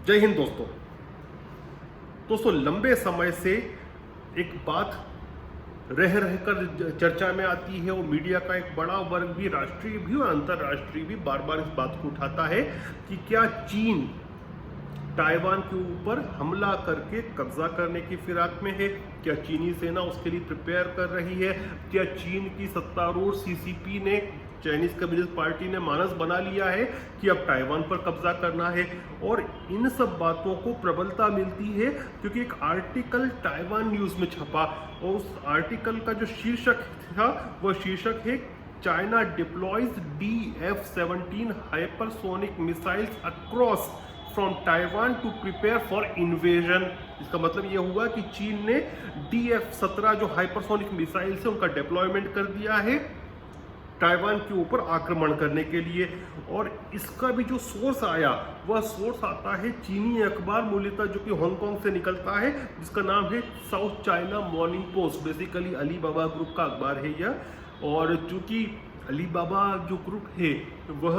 जय हिंद दोस्तों लंबे समय से एक बात रह रहकर चर्चा में आती है और मीडिया का एक बड़ा वर्ग भी, राष्ट्रीय भी और अंतर्राष्ट्रीय भी, बार बार इस बात को उठाता है कि क्या चीन ताइवान के ऊपर हमला करके कब्जा करने की फिराक में है। क्या चीनी सेना उसके लिए प्रिपेयर कर रही है। क्या चीन की सत्तारूढ़ सीसीपी ने, चाइनीज कम्युनिस्ट पार्टी ने मानस बना लिया है कि अब ताइवान पर कब्जा करना है। और इन सब बातों को प्रबलता मिलती है क्योंकि एक आर्टिकल ताइवान न्यूज में छपा और उस आर्टिकल का जो शीर्षक था वह शीर्षक है China deploys DF-17 hypersonic missiles across from Taiwan to prepare for invasion. इसका मतलब यह हुआ कि चीन ने DF-17 जो हाइपरसोनिक मिसाइल्स है उनका डिप्लॉयमेंट कर दिया है ताइवान के ऊपर आक्रमण करने के लिए। और इसका भी जो सोर्स आया वह सोर्स आता है चीनी अखबार मूल्यतः जो कि हांगकांग से निकलता है, जिसका नाम है south China morning post. Basically Alibaba group का अखबार है यह। और चूंकि अलीबाबा जो ग्रुप है वह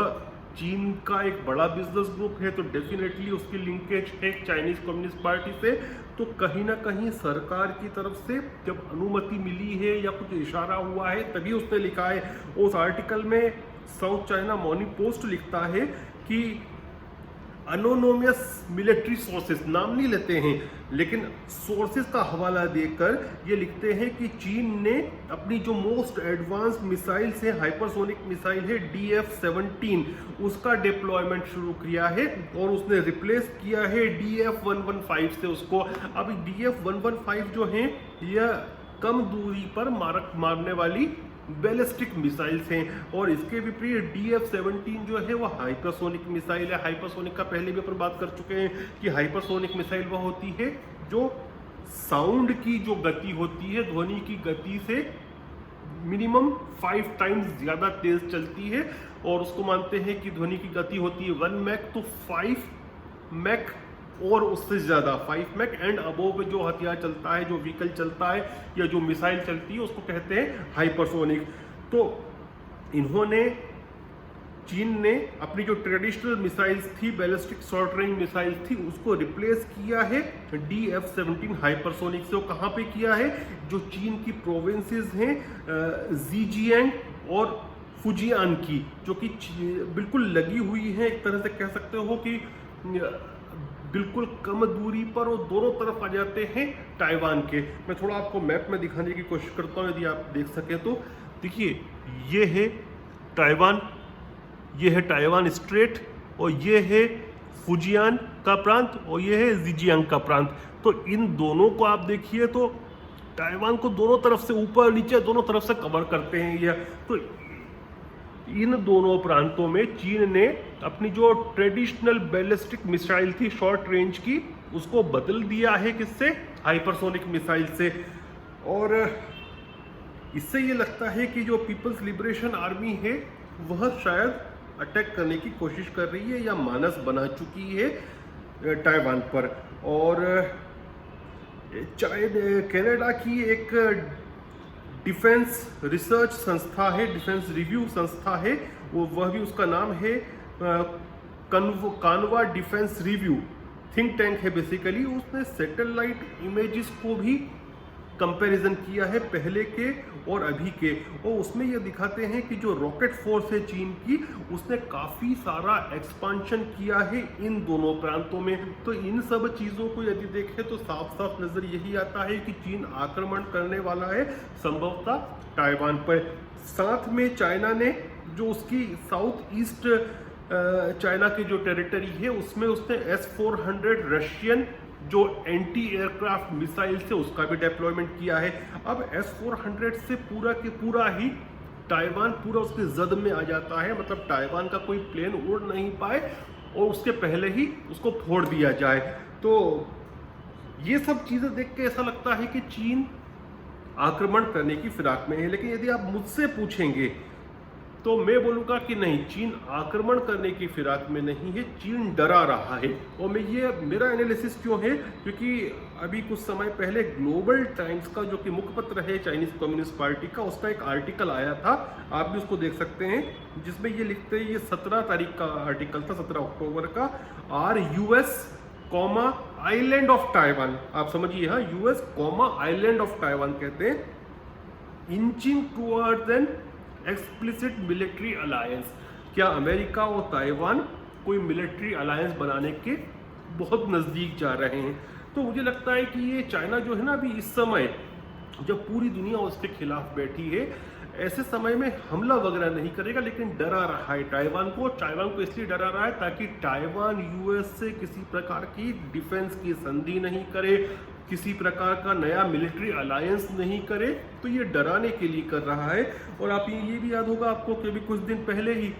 चीन का एक बड़ा बिजनेस ग्रुप है तो डेफिनेटली उसकी लिंकेज है चाइनीज कम्युनिस्ट पार्टी से। तो कहीं ना कहीं सरकार की तरफ से जब अनुमति मिली है या कुछ इशारा हुआ है तभी उसने लिखा है। उस आर्टिकल में साउथ चाइना मॉर्निंग पोस्ट लिखता है कि अनोनोमियस मिलिट्री सोर्सेस, नाम नहीं लेते हैं लेकिन सोर्सेस का हवाला देकर ये लिखते हैं कि चीन ने अपनी जो मोस्ट एडवांस मिसाइल्स है, हाइपरसोनिक मिसाइल है DF-17, उसका डिप्लॉयमेंट शुरू किया है और उसने रिप्लेस किया है DF-115 से उसको। अब DF-115 जो है यह कम दूरी पर मारने वाली बैलिस्टिक मिसाइल्स हैं और इसके विपरीत DF-17 जो है वह हाइपरसोनिक मिसाइल है। हाइपरसोनिक का पहले भी अपन बात कर चुके हैं कि हाइपरसोनिक मिसाइल वह होती है जो साउंड की जो गति होती है, ध्वनि की गति से मिनिमम 5 टाइम्स ज़्यादा तेज चलती है। और उसको मानते हैं कि ध्वनि की गति होती है 1 मैक, तो 5 मैक और उससे ज़्यादा 5 मैक एंड अबोव जो हथियार चलता है, जो व्हीकल चलता है या जो मिसाइल चलती है उसको कहते हैं हाइपरसोनिक। तो इन्होंने, चीन ने अपनी जो ट्रेडिशनल मिसाइल्स थी, बैलिस्टिक शॉर्ट रेंज मिसाइल थी, उसको रिप्लेस किया है DF-17 हाइपरसोनिक से। वो कहाँ पे किया है? जो चीन की प्रोविंसेस हैं ज़ीजियांग और फुजियान की, जो कि बिल्कुल लगी हुई है, एक तरह से कह सकते हो कि बिल्कुल कम दूरी पर वो दोनों तरफ आ जाते हैं ताइवान के। मैं थोड़ा आपको मैप में दिखाने की कोशिश करता हूँ यदि आप देख सके तो। देखिए ये है ताइवान, ये है ताइवान स्ट्रेट और ये है फुजियान का प्रांत और ये है ज़ीजियांग का प्रांत। तो इन दोनों को आप देखिए तो ताइवान को दोनों तरफ से, ऊपर नीचे दोनों तरफ से कवर करते हैं यह। तो इन दोनों प्रांतों में चीन ने अपनी जो ट्रेडिशनल बैलिस्टिक मिसाइल थी शॉर्ट रेंज की, उसको बदल दिया है किससे? हाइपरसोनिक मिसाइल से। और इससे ये लगता है कि जो पीपल्स लिबरेशन आर्मी है वह शायद अटैक करने की कोशिश कर रही है या मानस बना चुकी है ताइवान पर। और कनाडा की एक डिफेंस रिसर्च संस्था है, डिफेंस रिव्यू संस्था है, वह भी उसका नाम है कानवा डिफेंस रिव्यू, थिंक टैंक है बेसिकली। उसने सैटेलाइट इमेजेस को भी कंपैरिजन किया है पहले के और अभी के, और उसमें यह दिखाते हैं कि जो रॉकेट फोर्स है चीन की, उसने काफ़ी सारा एक्सपांशन किया है इन दोनों प्रांतों में। तो इन सब चीज़ों को यदि देखें तो साफ साफ नज़र यही आता है कि चीन आक्रमण करने वाला है संभवतः ताइवान पर। साथ में चाइना ने जो उसकी साउथ ईस्ट चाइना की जो टेरिटरी है उसमें उसने S-400 रशियन जो एंटी एयरक्राफ्ट मिसाइल से उसका भी डिप्लॉयमेंट किया है। अब S-400 से पूरा के पूरा ही ताइवान पूरा उसके जद में आ जाता है, मतलब ताइवान का कोई प्लेन उड़ नहीं पाए और उसके पहले ही उसको फोड़ दिया जाए। तो ये सब चीज़ें देख के ऐसा लगता है कि चीन आक्रमण करने की फिराक में है। लेकिन यदि आप मुझसे पूछेंगे तो मैं बोलूँगा कि नहीं, चीन आक्रमण करने की फिराक में नहीं है, चीन डरा रहा है। और मैं ये, मेरा एनालिसिस क्यों है, क्योंकि अभी कुछ समय पहले ग्लोबल टाइम्स का जो कि मुखपत्र है चाइनीज कम्युनिस्ट पार्टी का, उसका एक आर्टिकल आया था, आप भी उसको देख सकते हैं, जिसमें ये लिखते हैं, ये 17 तारीख का आर्टिकल था, 17 अक्टूबर का। US comma island of Taiwan, आप समझिए, हाँ, US comma island of Taiwan कहते हैं, inching towards an explicit military alliance. क्या अमेरिका और ताइवान कोई मिलिट्री अलायंस बनाने के बहुत नज़दीक जा रहे हैं? तो मुझे लगता है कि ये चाइना जो है ना, अभी इस समय जब पूरी दुनिया उसके खिलाफ बैठी है, ऐसे समय में हमला वगैरह नहीं करेगा, लेकिन डरा रहा है ताइवान को इसलिए डरा रहा है ताकि ताइवान यूएस से किसी प्रकार की डिफेंस की संधि नहीं करे, किसी प्रकार का नया मिलिट्री अलायंस नहीं करे, तो ये डराने के लिए कर रहा है। और आप ये भी याद होगा आपको कि अभी कुछ दिन पहले ही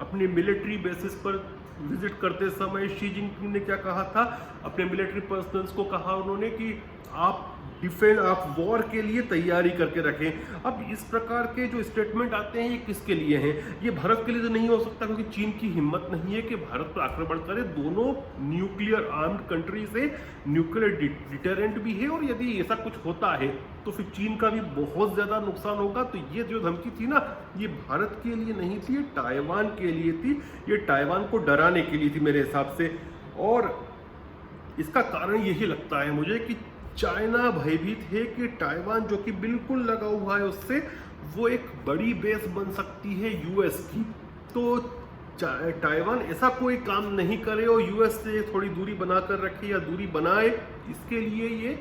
अपने मिलिट्री बेसिस पर विजिट करते समय शी जिनपिंग ने क्या कहा था, अपने मिलिट्री पर्सनल्स को कहा उन्होंने कि आप वॉर के लिए तैयारी करके रखें। अब इस प्रकार के जो स्टेटमेंट आते हैं ये किसके लिए हैं? ये भारत के लिए तो नहीं हो सकता, क्योंकि चीन की हिम्मत नहीं है कि भारत पर आक्रमण करे। दोनों न्यूक्लियर आर्म्ड कंट्री से न्यूक्लियर डिटरेंट भी है, और यदि ऐसा कुछ होता है तो फिर चीन का भी बहुत ज़्यादा नुकसान होगा। तो ये जो धमकी थी ना, ये भारत के लिए नहीं थी, ये ताइवान के लिए थी, ये ताइवान को डराने के लिए थी मेरे हिसाब से। और इसका कारण यही लगता है मुझे कि चाइना भयभीत है कि ताइवान जो कि बिल्कुल लगा हुआ है उससे, वो एक बड़ी बेस बन सकती है यूएस की। तो ताइवान ऐसा कोई काम नहीं करे और यूएस से थोड़ी दूरी बनाकर रखे या दूरी बनाए, इसके लिए ये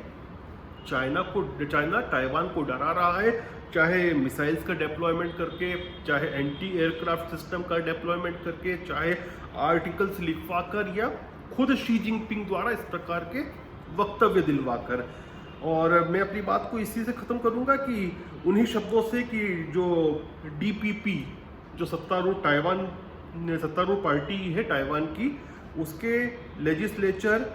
चाइना ताइवान को डरा रहा है, चाहे मिसाइल्स का डेप्लॉयमेंट करके, चाहे एंटी एयरक्राफ्ट सिस्टम का डेप्लॉयमेंट करके, चाहे आर्टिकल्स लिखवाकर, या खुद शी जिनपिंग द्वारा इस प्रकार के वक्तव्य दिलवाकर। और मैं अपनी बात को इसी से ख़त्म करूंगा कि उन्हीं शब्दों से कि जो डीपीपी, जो सत्तारूढ़ पार्टी है ताइवान की, उसके लेजिस्लेचर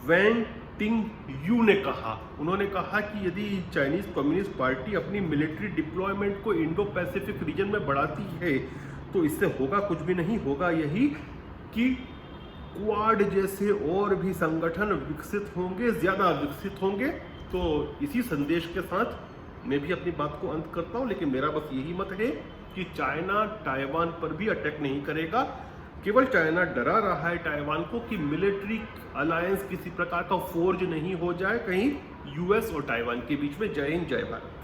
वैन टिंग यू ने कहा, उन्होंने कहा कि यदि चाइनीज़ कम्युनिस्ट पार्टी अपनी मिलिट्री डिप्लॉयमेंट को इंडो पैसिफिक रीजन में बढ़ाती है तो इससे होगा कुछ भी नहीं, होगा यही कि क्वाड जैसे और भी संगठन विकसित होंगे, ज़्यादा विकसित होंगे। तो इसी संदेश के साथ मैं भी अपनी बात को अंत करता हूँ, लेकिन मेरा बस यही मत है कि चाइना ताइवान पर भी अटैक नहीं करेगा। केवल चाइना डरा रहा है ताइवान को कि मिलिट्री अलायंस किसी प्रकार का फोर्ज नहीं हो जाए कहीं यूएस और ताइवान के बीच में। जय हिंद, जय भारत।